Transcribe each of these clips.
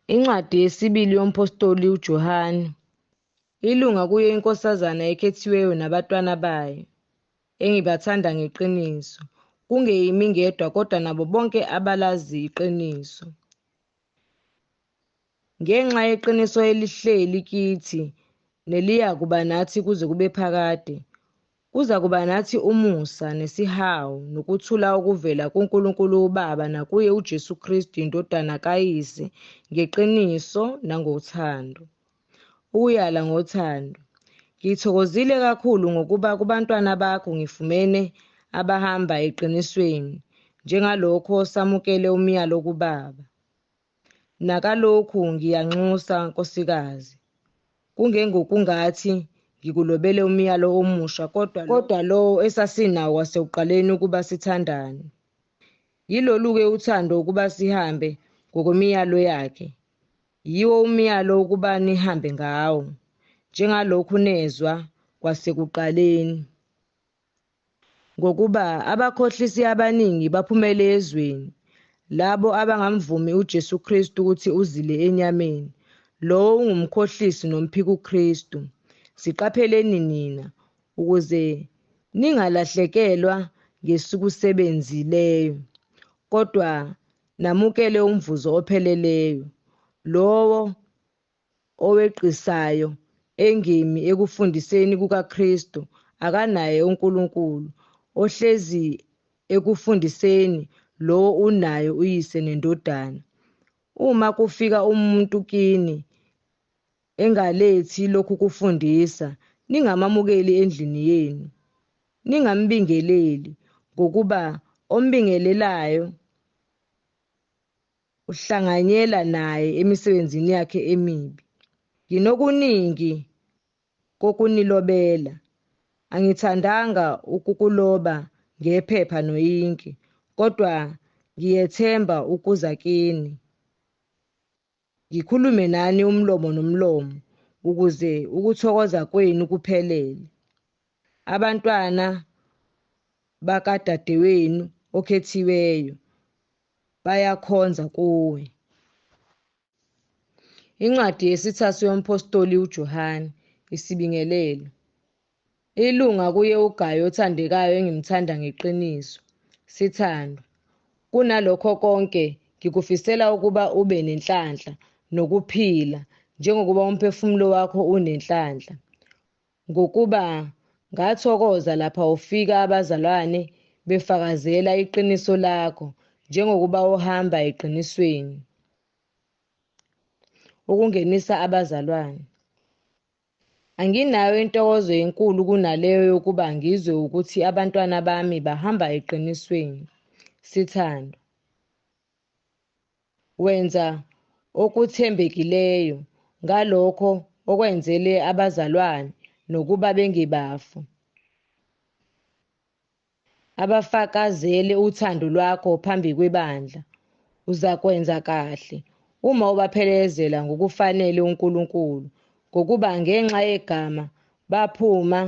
Incwadi yesibili yompostoli uJohane, ilunga kuyo inkosazana ekhethiweyo nabatwana bayo, engibathanda ngeqiniso, kungeyimi ngedwa kodwa nabo bonke abalazi iqiniso. Ngenxa yeqiniso elihleli kithi neliyakuba nathi kuze kube phakade, kuzakuba nathi umusa nesihawu nokuthula okuvela kuNkulunkulu uBaba nakuye uJesu Kristu iNdodana kaYise ngeqiniso nangothando. Ukuyala ngothando. Ngithokozile kakhulu ngokuba kubantwana bakho ngifumene abahamba eqinisweni, njengalokho samukele umyalo kuBaba. Nakalokhu ngiyanxusa nkosikazi, kungengokungathi ngikulobele umyalo omusha kodwa lowo esasinawo kwasekuqaleni ukuba sithandane. Yilolu-ke uthando ukuba sihambe ngokwemiyalo yakhe. Yiwo umyalo ukuba nihambe ngawo, njengalokhu nezwa kwasekuqaleni. Ngokuba abakhohlisi abaningi baphumele ezweni, labo abangamvumi uJesu Kristu ukuthi uzile enyameni. Lowo ungumkhohlisi nomphikuKristu. Siqapheleni nina, ukuze ningalahlekelwa ngesikusebenzileyo, kodwa namukele umvuzo opheleleyo. Lowo oweqisayo engemi ekufundiseni kukaKristu akanaye uNkulunkulu, ohlezi ekufundiseni lowo unayo uYise neNdodana. Uma kufika umuntu kini engalethi lokhu kufundisa, ningamamukeli endlini yenu. Ningambingeleli, ngokuba ombingelelayo uhlanganyela naye emisebenzini yakhe emibi. Nginokuningi kokunilobela. Angithandanga ukukuloba ngephepha noyinki, kodwa ngiyethemba ukuza kini, ngikhulume nani umlomo nomlomo, ukuze ukuthokoza kwenu kuphelele. Abantwana bakadadewenu okhethiweyo bayakhonza kuwe. Incwadi yesithathu yompostoli uJohane, isibingelelo. Ilunga kuye uGayo othandekayo engimthanda ngeqiniso. Sithandwa. Kunalokho konke ngikufisela ukuba ube nenhlanhla nokuphila njengokuba umphefumulo wakho unenhlanhla. Ngokuba ngathokoza lapha ufika abazalwane befakazela iqiniso lakho njengokuba uhamba eqinisweni. Ukungenisa abazalwane. Anginayo intokozo enkulu kunaleyo yokuba ngizwe ukuthi abantwana bami bahamba eqinisweni. Sithandwa. Wenza okuthembekileyo ngalokho okwenzele abazalwane nokuba bengebafu, abafakazele uthando lwakho phambi kwebandla. Uzakwenza kahle uma ubaphelezela ngokufanele uNkulunkulu, ngokuba ngenxa yegama baphuma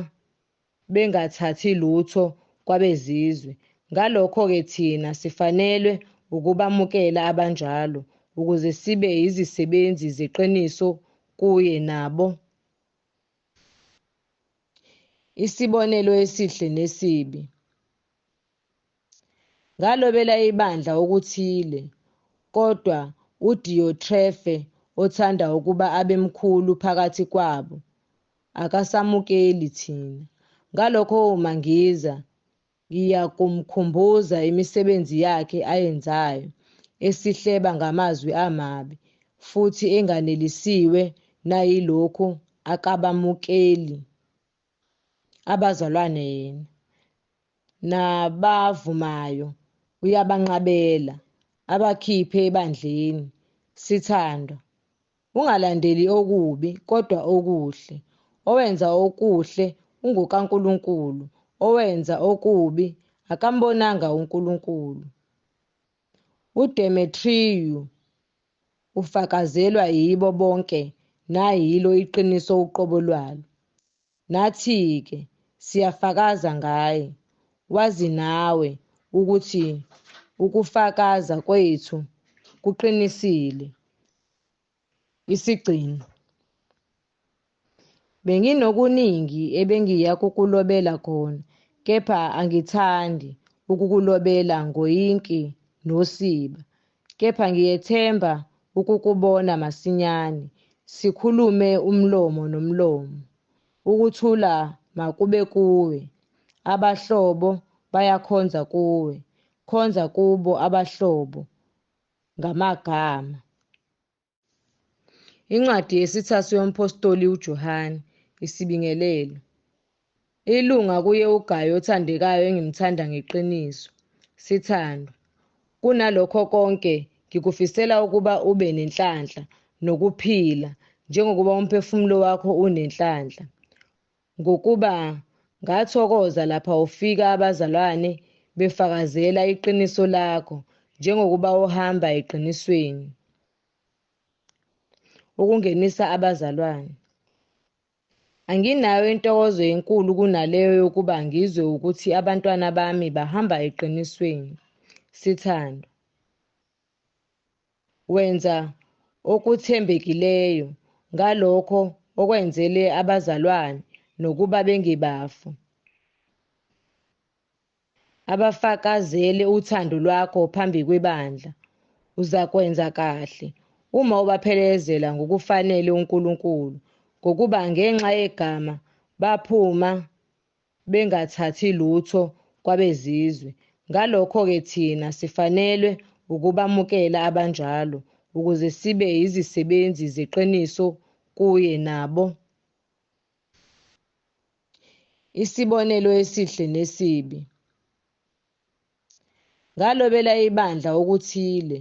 bengathathi lutho kwabezizwe. Ngalokho-ke thina sifanelwe ukubamukela abanjalo, ukuze sibe yizisebenzi zeqiniso kuye nabo. Isibonelo esihle nesibi. Ngalobela ibandla okuthile, kodwa uDiyotrefe othanda ukuba abe mkhulu phakathi kwabo akasamukeli thina. Ngalokho uma ngiza, ngiyakumkhumbuza imisebenzi yakhe ayenzayo, esihleba ngamazwi amabi, futhi enganelisiwe nayilokhu akabamukeli abazalwane yena. Nabavumayo uyabanqabela, abakhiphe ebandleni. Sithandwa. Ungalandeli okubi, kodwa okuhle. Owenza okuhle ungokaNkulunkulu, owenza okubi akambonanga uNkulunkulu. uDemetriyu ufakazelwa yibo bonke, nayilo iqiniso uqobo lwalo. Nathi-ke siyafakaza ngaye, wazi nawe ukuthi ukufakaza kwethu kuqinisile. Isigcino. Benginokuningi ebengiya kukulobela khona, kepha angithandi ukukulobela ngoyinki nosiba. Kepha ngiyethemba ukukubona masinyane, sikhulume umlomo nomlomo. Ukuthula makube kuwe. Abahlobo bayakhonza kuwe. Khonza kubo abahlobo ngamagama. Incwadi yesithathu yompostoli uJohane, isibingelelo. Ilunga kuye uGayo othandekayo engimthanda ngeqiniso. Sithandwa. Kunalokho konke ngikufisela ukuba ube nenhlanhla nokuphila njengokuba umphefumulo wakho unenhlanhla. Ngokuba ngathokoza lapha ufika abazalwane befakazela iqiniso lakho njengokuba uhamba eqinisweni. Ukungenisa abazalwane. Anginayo intokozo enkulu kunaleyo yokuba ngizwe ukuthi abantwana bami bahamba eqinisweni. Sithandwa. Wenza okuthembekileyo ngalokho okwenzele abazalwane nokuba bengebafu. Abafakazele uthando lwakho phambi kwebandla. Uzakwenza kahle uma ubaphelezela ngokufanele uNkulunkulu, ngokuba ngenxa yegama baphuma bengathathi lutho kwabezizwe. Ngalokho-ke thina sifanelwe ukubamukela abanjalo ukuze sibe yizisebenzi zeqiniso kuye nabo. Isibonelo esihle nesibi. Ngalobela ibandla okuthile,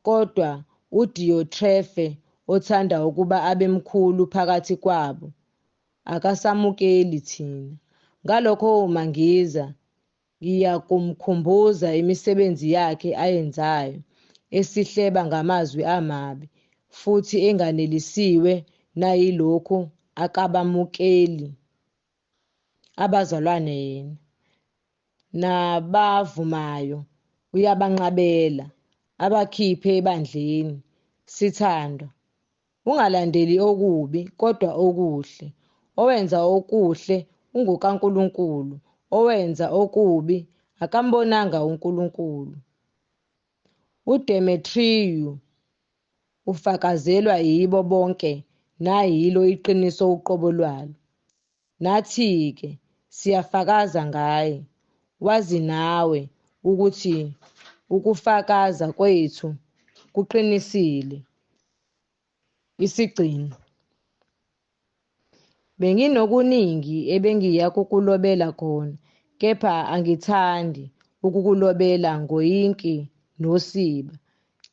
kodwa uDiyotrefe othanda ukuba abe mkhulu phakathi kwabo akasamukeli thina. Ngalokho uma ngiza, ngiyakumkhumbuza imisebenzi yakhe ayenzayo, esihleba ngamazwi amabi, futhi enganelisiwe nayilokhu akabamukeli abazalwane yena. Nabavumayo uyabanqabela, abakhiphe ebandleni. Sithandwa. Ungalandeli okubi, kodwa okuhle. Owenza okuhle ungokaNkulunkulu. Owenza okubi akambonanga uNkulunkulu. uDemetriyu ufakazelwa yibo bonke, nayilo iqiniso uqobo lwalo. Nathi-ke siyafakaza ngaye. Wazi nawe ukuthi ukufakaza kwethu kuqinisile. Isigcino. Benginokuningi ebengiya kukulobela khona, kepha angithandi ukukulobela ngoyinki nosiba.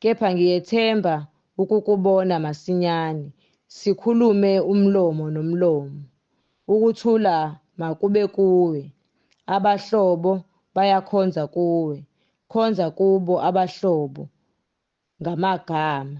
Kepha ngiyethemba ukukubona masinyane, sikhulume umlomo nomlomo. Ukuthula makube kuwe. Abahlobo bayakhonza kuwe. Khonza kubo abahlobo ngamagama.